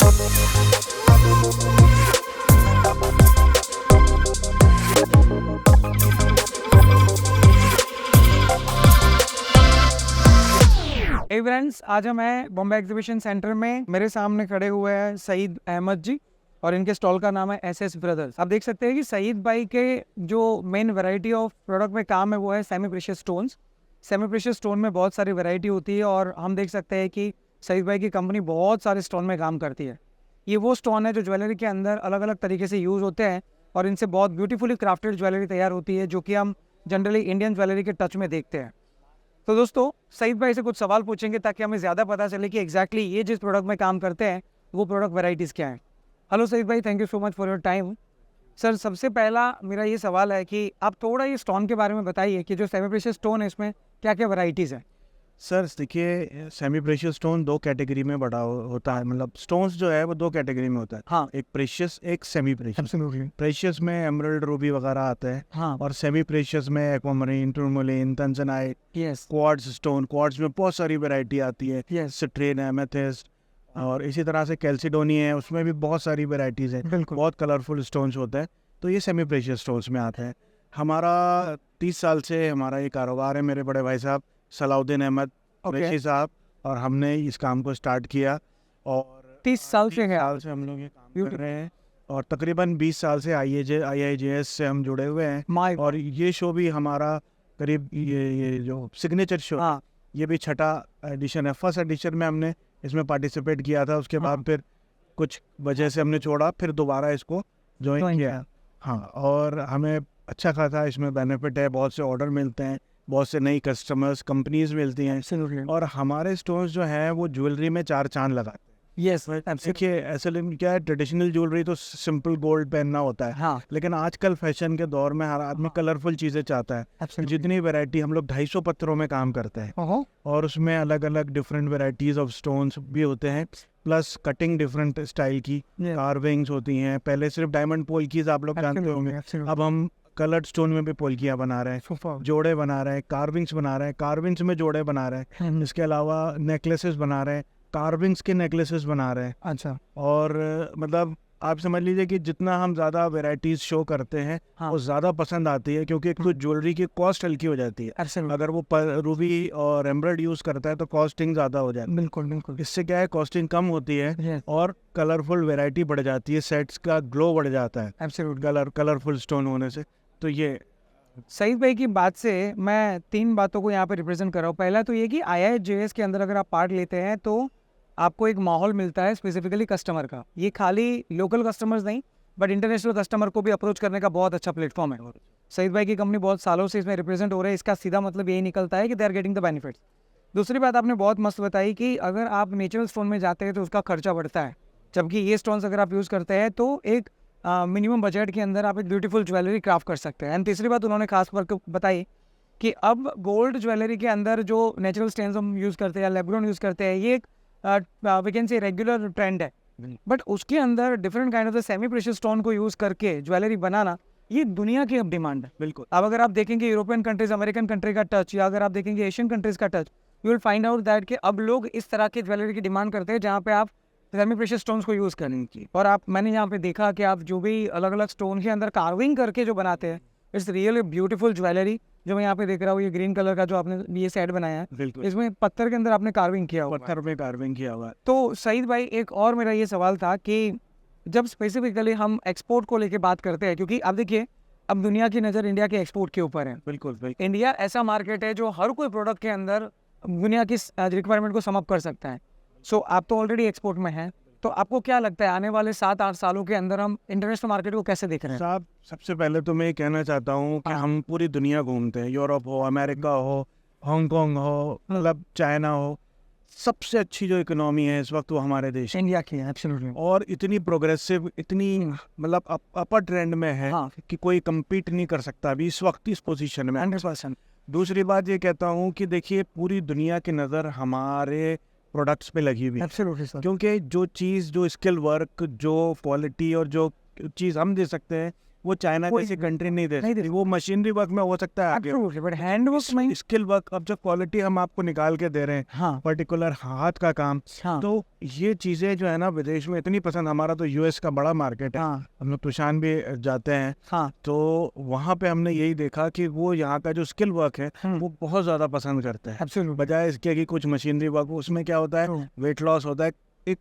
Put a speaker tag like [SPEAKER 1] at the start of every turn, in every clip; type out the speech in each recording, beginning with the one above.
[SPEAKER 1] हे friends, आज हम हैं बॉम्बे एग्जीबिशन सेंटर में। मेरे सामने खड़े हुए हैं सईद अहमद जी और इनके स्टॉल का नाम है एसएस ब्रदर्स। आप देख सकते हैं कि सईद भाई के जो मेन वैरायटी ऑफ प्रोडक्ट में काम है वो है semi precious stones. Semi precious stone में बहुत सारी वैरायटी होती है और हम देख सकते हैं कि सईद भाई की कंपनी बहुत सारे स्टोन में काम करती है। ये वो स्टोन है जो ज्वेलरी के अंदर अलग अलग तरीके से यूज़ होते हैं और इनसे बहुत ब्यूटीफुली क्राफ्टेड ज्वेलरी तैयार होती है, जो कि हम जनरली इंडियन ज्वेलरी के टच में देखते हैं। तो दोस्तों, सईद भाई से कुछ सवाल पूछेंगे ताकि हमें ज़्यादा पता चले कि एग्जैक्टली ये जिस प्रोडक्ट में काम करते हैं वो प्रोडक्ट वैरायटीज़ क्या हैं। हेलो सईद भाई, thank you so much for your time. Sir, सबसे पहला मेरा ये सवाल है कि आप थोड़ा ये स्टोन के बारे में बताइए कि जो सेमी प्रेशियस स्टोन है इसमें क्या क्या वैरायटीज़ हैं।
[SPEAKER 2] सर देखिए, सेमी प्रेशियस स्टोन दो कैटेगरी में बड़ा होता है। मतलब स्टोन्स जो है वो दो कैटेगरी में होता है।
[SPEAKER 1] हाँ,
[SPEAKER 2] एक प्रेशियस, एक सेमी प्रेशियस।
[SPEAKER 1] एब्सोल्युटली।
[SPEAKER 2] प्रेशियस में एमरल्ड, रूबी वगैरह आते हैं
[SPEAKER 1] हाँ,
[SPEAKER 2] और सेमी प्रेशियस में aquamarine, tourmaline, tanzanite,
[SPEAKER 1] yes
[SPEAKER 2] quartz stone. Quartz में बहुत सारी वैरायटी आती है।
[SPEAKER 1] यस,
[SPEAKER 2] सिट्रेन, एमेथिस्ट और इसी तरह से कैल्सिडोनी है, उसमें भी बहुत सारी वैरायटीज़ हैं।
[SPEAKER 1] बिल्कुल।
[SPEAKER 2] बहुत कलरफुल स्टोन्स होते हैं। तो ये सेमी प्रेशियस स्टोन्स में आते हैं। हमारा 30 साल से हमारा ये कारोबार है। मेरे बड़े भाई साहब सलाउद्दीन अहमद कुरैशी साहब और हमने इस काम को स्टार्ट किया और
[SPEAKER 1] 30 साल से है।
[SPEAKER 2] साल से हम लोग ये काम कर रहे हैं और तकरीबन 20 साल से IIJS से हम जुड़े हुए हैं।
[SPEAKER 1] माय
[SPEAKER 2] और ये शो भी हमारा करीब ये जो सिग्नेचर शो,
[SPEAKER 1] हाँ,
[SPEAKER 2] ये भी छठा एडिशन है। फर्स्ट एडिशन में हमने इसमें पार्टिसिपेट किया था, उसके बाद फिर कुछ वजह से हमने छोड़ा, फिर दोबारा इसको ज्वाइन किया। हाँ, और हमें अच्छा खासा इसमें बेनिफिट है। बहुत से ऑर्डर मिलते हैं, बहुत से नई कस्टमर्स, कंपनीज मिलती हैं
[SPEAKER 1] एब्सोल्युटली।
[SPEAKER 2] और हमारे स्टोन्स जो हैं वो ज्वेलरी में चार चांद लगाते हैं।
[SPEAKER 1] यस,
[SPEAKER 2] देखिए, ऐसे क्या है, ट्रेडिशनल ज्वेलरी तो सिंपल गोल्ड पहनना होता है,
[SPEAKER 1] हाँ,
[SPEAKER 2] लेकिन आजकल फैशन के दौर में हर आदमी कलरफुल चीज़ें चाहता है।
[SPEAKER 1] एब्सोल्युटली।
[SPEAKER 2] जितनी वैरायटी, हम लोग 250 पत्थरों में काम करते हैं
[SPEAKER 1] ओहो,
[SPEAKER 2] और उसमें अलग अलग डिफरेंट वैरायटीज़ ऑफ स्टोन्स भी होते हैं, प्लस कटिंग डिफरेंट स्टाइल की, कार्विंग्स होती हैं। पहले सिर्फ डायमंड पोल्कीज आप लोग जानते होंगे, अब हम कलर्ड स्टोन में भी पोल्कियाँ बना रहे हैं, जोड़े बना रहे हैं, कार्विंग्स बना रहे हैं, कार्विंग्स में जोड़े बना रहे हैं। इसके अलावा नेकलेसेस बना रहे हैं, कार्विंग्स के नेकलेसेस बना रहे हैं।
[SPEAKER 1] अच्छा,
[SPEAKER 2] और मतलब आप समझ लीजिए कि जितना हम ज़्यादा वैरायटीज़ शो करते हैं
[SPEAKER 1] हाँ,
[SPEAKER 2] वो ज़्यादा पसंद आती है, क्योंकि एक तो ज्वेलरी की कॉस्ट हल्की हो जाती है।
[SPEAKER 1] एब्सोल्युटली।
[SPEAKER 2] अगर वो रूबी और एमराल्ड यूज़ करता है तो कॉस्टिंग ज़्यादा हो जाती है।
[SPEAKER 1] बिल्कुल बिल्कुल।
[SPEAKER 2] इससे क्या है, कॉस्टिंग कम होती है
[SPEAKER 1] यस,
[SPEAKER 2] और कलरफुल वैरायटी बढ़ जाती है, सेट्स का ग्लो बढ़ जाता है
[SPEAKER 1] एब्सोल्युटली।
[SPEAKER 2] कलरफुल स्टोन होने से। तो ये
[SPEAKER 1] सईद भाई की बात से मैं 3 बातों को यहाँ पे रिप्रेजेंट कर रहा हूँ। पहला तो ये कि IIJS के अंदर अगर आप पार्ट लेते हैं तो आपको एक माहौल मिलता है स्पेसिफिकली कस्टमर का। ये खाली लोकल कस्टमर्स नहीं बट इंटरनेशनल कस्टमर को भी अप्रोच करने का बहुत अच्छा प्लेटफॉर्म है। सईद भाई की कंपनी बहुत सालों से इसमें रिप्रेजेंट हो रही है, इसका सीधा मतलब यही निकलता है कि they are getting the benefits. दूसरी बात आपने बहुत मस्त बताई कि अगर आप नेचुरल स्टोन में जाते हैं तो उसका खर्चा बढ़ता है, जबकि ये स्टोन्स अगर आप यूज़ करते हैं तो एक मिनिमम बजट के अंदर आप एक ब्यूटीफुल ज्वेलरी क्राफ्ट कर सकते हैं। एंड तीसरी बात उन्होंने खास कर बताई कि अब गोल्ड ज्वेलरी के अंदर जो नेचुरल स्टोन्स हम यूज़ करते हैं, लेब्रोन यूज़ करते हैं, ये एक we can say regular trend है, बट उसके अंदर different kind of the semi precious stone को यूज़ करके ज्वेलरी बनाना ये दुनिया की अब डिमांड है।
[SPEAKER 2] बिल्कुल।
[SPEAKER 1] अब अगर आप देखेंगे यूरोपियन कंट्रीज, अमेरिकन कंट्री का टच, या अगर आप देखेंगे एशियन कंट्रीज का touch, you will find out that कि अब लोग इस तरह के ज्वेलरी की डिमांड करते हैं जहाँ पे आप सेमी प्रेशियस स्टोन्स को यूज़ करें की। और आप, मैंने यहाँ पे देखा कि आप जो भी अलग अलग स्टोन के अंदर कार्विंग करके जो बनाते हैं, इट्स रियली ब्यूटीफुल ज्वेलरी। जो मैं यहाँ पे देख रहा हूँ, ये ग्रीन कलर का जो आपने ये सेट बनाया है,
[SPEAKER 2] बिल्कुल,
[SPEAKER 1] इसमें पत्थर के अंदर आपने कार्विंग किया हुआ है।
[SPEAKER 2] पत्थर में कार्विंग किया हुआ है।
[SPEAKER 1] तो सईद भाई, एक और मेरा ये सवाल था कि जब स्पेसिफिकली हम एक्सपोर्ट को लेके बात करते हैं, क्योंकि आप देखिए अब दुनिया की नज़र इंडिया के एक्सपोर्ट के ऊपर है।
[SPEAKER 2] बिल्कुल बिल्कुल।
[SPEAKER 1] इंडिया ऐसा मार्केट है जो हर कोई प्रोडक्ट के अंदर दुनिया की रिक्वायरमेंट को समअप कर सकता है। सो आप तो ऑलरेडी एक्सपोर्ट में हैं, तो आपको क्या लगता है आने वाले 7-8 सालों के अंदर हम इंटरनेशनल मार्केट को कैसे देख रहे हैं?
[SPEAKER 2] साहब, सबसे पहले तो मैं ये कहना चाहता हूँ कि
[SPEAKER 1] हाँ।
[SPEAKER 2] हम पूरी दुनिया घूमते हैं। यूरोप हो, अमेरिका हो, हांगकांग हो, मतलब चाइना हो, सबसे अच्छी जो इकोनॉमी है इस वक्त वो हमारे देश की।
[SPEAKER 1] इंडिया की, एब्सोल्युटली।
[SPEAKER 2] और इतनी प्रोग्रेसिव, इतनी मतलब अपर ट्रेंड में है
[SPEAKER 1] हाँ,
[SPEAKER 2] कि कोई कम्पीट नहीं कर सकता अभी इस वक्त इस पोजीशन में।
[SPEAKER 1] 100%।
[SPEAKER 2] दूसरी बात ये कहता हूँ कि देखिए, पूरी दुनिया की नज़र हमारे प्रोडक्ट्स पे लगी हुई है,
[SPEAKER 1] एब्सोल्युटली सर।
[SPEAKER 2] क्योंकि जो चीज़, जो स्किल वर्क, जो क्वालिटी और जो चीज़ हम दे सकते हैं वो चाइना
[SPEAKER 1] वो
[SPEAKER 2] जैसी कंट्री नहीं दे
[SPEAKER 1] नहीं दे
[SPEAKER 2] सकती। वो मशीनरी वर्क में हो सकता है आगे,
[SPEAKER 1] एब्सोल्युटली, बट हैंडवर्क में
[SPEAKER 2] स्किल वर्क, अब जो क्वालिटी हम आपको निकाल के दे रहे हैं,
[SPEAKER 1] हाँ
[SPEAKER 2] पर्टिकुलर हाथ का काम,
[SPEAKER 1] हाँ
[SPEAKER 2] तो ये चीजें जो है ना विदेश में इतनी पसंद। हमारा तो यूएस का बड़ा मार्केट है,
[SPEAKER 1] हाँ
[SPEAKER 2] हम लोग तुशान भी जाते हैं,
[SPEAKER 1] हाँ
[SPEAKER 2] तो वहाँ पे हमने यही देखा कि वो यहाँ का जो स्किल वर्क है वो बहुत ज़्यादा पसंद करते हैं,
[SPEAKER 1] एब्सोल्युटली
[SPEAKER 2] बजाय इसके कि कुछ मशीनरी वर्क। उसमें क्या होता है, वेट लॉस होता है, एक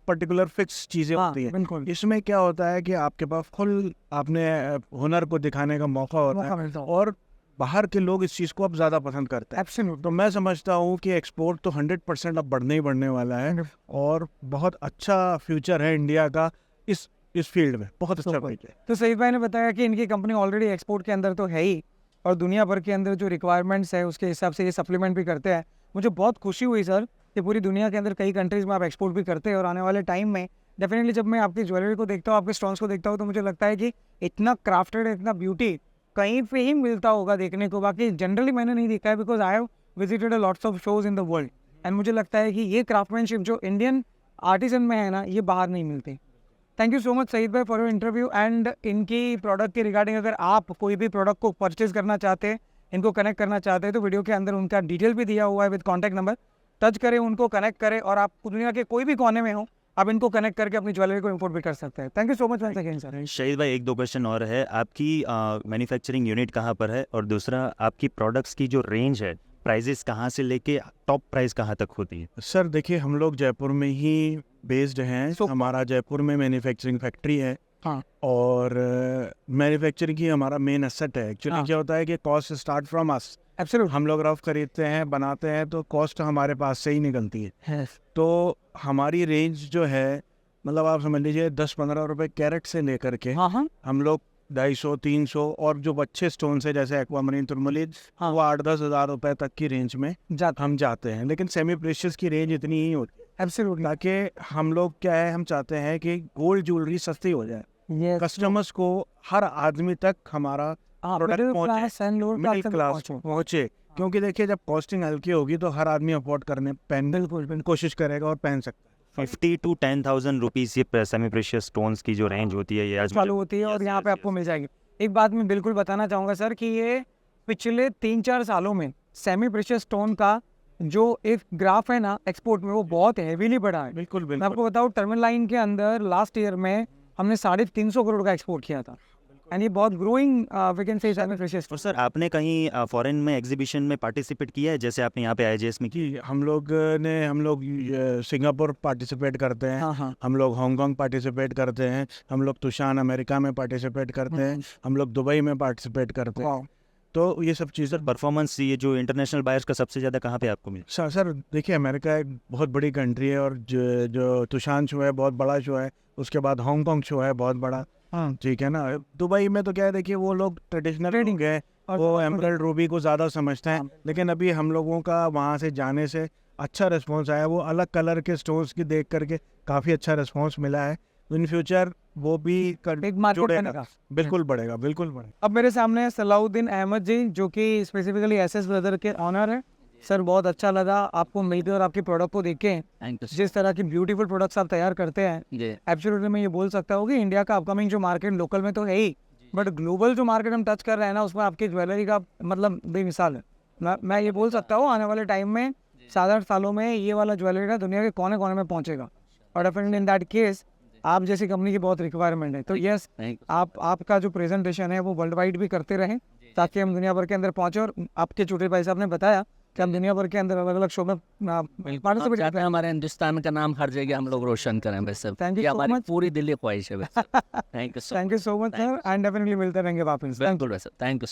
[SPEAKER 2] पर्टिकुलर फिक्स चीज़ें
[SPEAKER 1] हाँ
[SPEAKER 2] होती है।
[SPEAKER 1] बिल्कुल
[SPEAKER 2] इसमें क्या होता है कि आपके पास फुल आपने हुनर को दिखाने का मौका होता
[SPEAKER 1] मौका
[SPEAKER 2] है,
[SPEAKER 1] मिलता है
[SPEAKER 2] और बाहर के लोग इस चीज़ को अब ज़्यादा पसंद करते हैं।
[SPEAKER 1] एब्सोल्युटली
[SPEAKER 2] तो मैं समझता हूँ कि एक्सपोर्ट तो 100% अब बढ़ने ही बढ़ने वाला है, और बहुत अच्छा फ्यूचर है इंडिया का इस फील्ड में, बहुत अच्छा फ्यूचर है।
[SPEAKER 1] तो सईद भाई ने बताया कि इनकी कंपनी ऑलरेडी एक्सपोर्ट के अंदर तो है ही, और दुनिया भर के अंदर जो रिक्वायरमेंट्स है उसके हिसाब से ये सप्लीमेंट भी करते हैं। मुझे बहुत खुशी हुई सर कि पूरी दुनिया के अंदर कई कंट्रीज़ में आप एक्सपोर्ट भी करते हैं, और आने वाले टाइम में डेफिनेटली जब मैं आपकी ज्वेलरी को देखता हूँ, आपके स्टोन्स को देखता हूँ, तो मुझे लगता है कि इतना क्राफ्टेड, इतना ब्यूटी कहीं पे ही मिलता होगा देखने को। बाकी जनरली मैंने नहीं देखा है, because I have visited a lots of shows in the world, and मुझे लगता है कि ये क्राफ्टमैनशिप जो इंडियन आर्टिसन में है ना, ये बाहर नहीं मिलती। Thank you so much Saeed भाई फॉर योर इंटरव्यू। एंड इनकी प्रोडक्ट के रिगार्डिंग अगर आप कोई भी प्रोडक्ट को परचेज करना चाहते हैं, इनको कनेक्ट करना चाहते हैं, तो वीडियो के अंदर उनका डिटेल भी दिया हुआ है विद कॉन्टैक्ट नंबर। टच करें, उनको कनेक्ट करें, और आप दुनिया के कोई भी कोने में हो, आप इनको कनेक्ट करके अपनी ज्वेलरी को इंपोर्ट भी कर सकते हैं। Thank you so much once again sir.
[SPEAKER 3] Shahid भाई, एक दो क्वेश्चन और है। आपकी मैन्युफैक्चरिंग यूनिट कहाँ पर है, और दूसरा आपकी प्रोडक्ट्स की जो रेंज है, प्राइजेस कहाँ से लेके टॉप प्राइस कहाँ तक होती है?
[SPEAKER 2] सर देखिए, हम लोग जयपुर में ही बेस्ड हैं,
[SPEAKER 1] So-
[SPEAKER 2] हमारा जयपुर में मैन्युफैक्चरिंग फैक्ट्री है,
[SPEAKER 1] हाँ
[SPEAKER 2] और मैन्युफैक्चरिंग ही हमारा मेन एसेट है। एक्चुअली
[SPEAKER 1] हाँ।
[SPEAKER 2] क्या होता है कि cost start from us,
[SPEAKER 1] absolutely
[SPEAKER 2] हम लोग रफ खरीदते हैं, बनाते हैं, तो कॉस्ट हमारे पास से ही निकलती है। तो हमारी रेंज जो है, मतलब आप समझ लीजिए 10-15 रुपए कैरेट से लेकर के
[SPEAKER 1] हाँ हाँ
[SPEAKER 2] हम लोग 250-300, और जो अच्छे स्टोन है जैसे एक्वामरीन, तुर्मलिन,
[SPEAKER 1] हाँ।
[SPEAKER 2] वो 8-10 हज़ार रुपए तक की रेंज में
[SPEAKER 1] जाता
[SPEAKER 2] हम जाते हैं। लेकिन सेमी प्रेशियस की रेंज इतनी ही होती है,
[SPEAKER 1] एब्सोल्युटली
[SPEAKER 2] ताकि हम लोग क्या है, हम चाहते हैं कि गोल्ड ज्वेलरी सस्ती हो जाए,
[SPEAKER 1] ये
[SPEAKER 2] कस्टमर्स को, हर आदमी तक हमारा प्रोडक्ट
[SPEAKER 1] मिडिल
[SPEAKER 2] पहुंचे,
[SPEAKER 1] class and lower
[SPEAKER 2] middle
[SPEAKER 1] class
[SPEAKER 2] class पहुंचे। क्योंकि देखिए, जब कॉस्टिंग हल्की होगी तो हर आदमी अफोर्ड करने
[SPEAKER 1] बिल्कुल
[SPEAKER 2] कोशिश करेगा और पहन सकता है।
[SPEAKER 3] 50 to 10,000 रुपीज़ ये सेमी प्रेशियस स्टोन्स की जो रेंज होती है, ये आज
[SPEAKER 1] चालू होती है, और यहाँ पे आपको मिल जाएगी। एक बात मैं बिल्कुल बताना चाहूँगा सर कि ये पिछले 3-4 सालों में सेमी प्रेशियस स्टोन का जो एक ग्राफ है ना एक्सपोर्ट में, वो बहुत हैवीली बढ़ा है।
[SPEAKER 2] बिल्कुल
[SPEAKER 1] मैं
[SPEAKER 2] बिल्कुल
[SPEAKER 1] आपको बताऊँ, टर्मिनल लाइन के अंदर लास्ट ईयर में हमने 350 करोड़ का एक्सपोर्ट किया था, एंड ये बहुत growing we can say semi precious.
[SPEAKER 3] और सर, आपने कहीं फॉरेन में एग्जीबिशन में पार्टिसिपेट किया है, जैसे आपने यहाँ पे IJS में की?
[SPEAKER 2] कि हम लोग सिंगापुर पार्टिसिपेट करते हैं,
[SPEAKER 1] हाँ हाँ
[SPEAKER 2] हम लोग हांगकांग पार्टिसिपेट करते हैं, हम लोग तुशान अमेरिका में पार्टिसिपेट करते हैं, हम लोग दुबई में पार्टिसिपेट करते हैं।
[SPEAKER 1] वाह
[SPEAKER 2] तो ये सब चीज़ें
[SPEAKER 3] परफॉर्मेंस ये जो इंटरनेशनल बायर्स का सबसे ज़्यादा कहाँ पे आपको मिला?
[SPEAKER 2] सर देखिए, अमेरिका एक बहुत बड़ी कंट्री है, और जो तुशान शो है बहुत बड़ा शो है, उसके बाद हांगकांग शो है बहुत बड़ा,
[SPEAKER 1] हाँ
[SPEAKER 2] ठीक है ना। दुबई में तो क्या है, देखिए वो लोग ट्रेडिशनल
[SPEAKER 1] Trading
[SPEAKER 2] है,
[SPEAKER 1] और
[SPEAKER 2] वो एमरल्ड रूबी को ज़्यादा समझते हैं।
[SPEAKER 1] हाँ।
[SPEAKER 2] लेकिन अभी हम लोगों का वहाँ से जाने से अच्छा रिस्पांस आया, वो अलग कलर के स्टोन्स की देख करके काफ़ी अच्छा रिस्पांस मिला है। इन फ्यूचर वो भी
[SPEAKER 1] एक मार्केट
[SPEAKER 2] जुड़ेगा,
[SPEAKER 1] बनेगा।
[SPEAKER 2] बिल्कुल बढ़ेगा, बिल्कुल बढ़ेगा।
[SPEAKER 1] अब मेरे सामने है सलाउद्दीन अहमद जी, जो कि स्पेसिफिकली SS ब्रदर के ऑनर है। सर बहुत अच्छा लगा आपको मिलकर और आपकी प्रोडक्ट को देख के, जिस तरह की ब्यूटीफुल प्रोडक्ट्स आप तैयार करते हैं। एब्सोल्युटली मैं ये बोल सकता हूँ कि इंडिया का अपकमिंग जो मार्केट लोकल में तो है ही, बट ग्लोबल जो मार्केट हम टच कर रहे हैं ना, उसमें आपकी ज्वेलरी का मतलब बेमिसाल है। मैं ये बोल सकता हूँ आने वाले टाइम में 7-8 सालों में ये वाला ज्वेलरी का दुनिया के कोने कोने में पहुँचेगा, और डेफिनेटली इन दैट केस आप जैसी कंपनी की बहुत रिक्वायरमेंट है। तो यस, आपका जो प्रेजेंटेशन है वो वर्ल्ड वाइड भी करते रहें, ताकि हम दुनिया भर के अंदर पहुँचे। और आपके छोटे भाई साहब ने बताया कि हम दुनिया भर के अंदर अलग अलग शो में
[SPEAKER 4] हम चाहते हैं हमारे हिंदुस्तान का नाम हर जगह हम लोग रोशन करें। वैसे
[SPEAKER 1] Thank you
[SPEAKER 4] ये
[SPEAKER 1] so
[SPEAKER 4] हमारी
[SPEAKER 1] much.
[SPEAKER 4] पूरी दिली ख्वाहिश है वैसे। Thank you
[SPEAKER 1] thank you so much sir, and definitely मिलते रहेंगे वापस।
[SPEAKER 4] बिल्कुल वैसे, थैंक यू सर।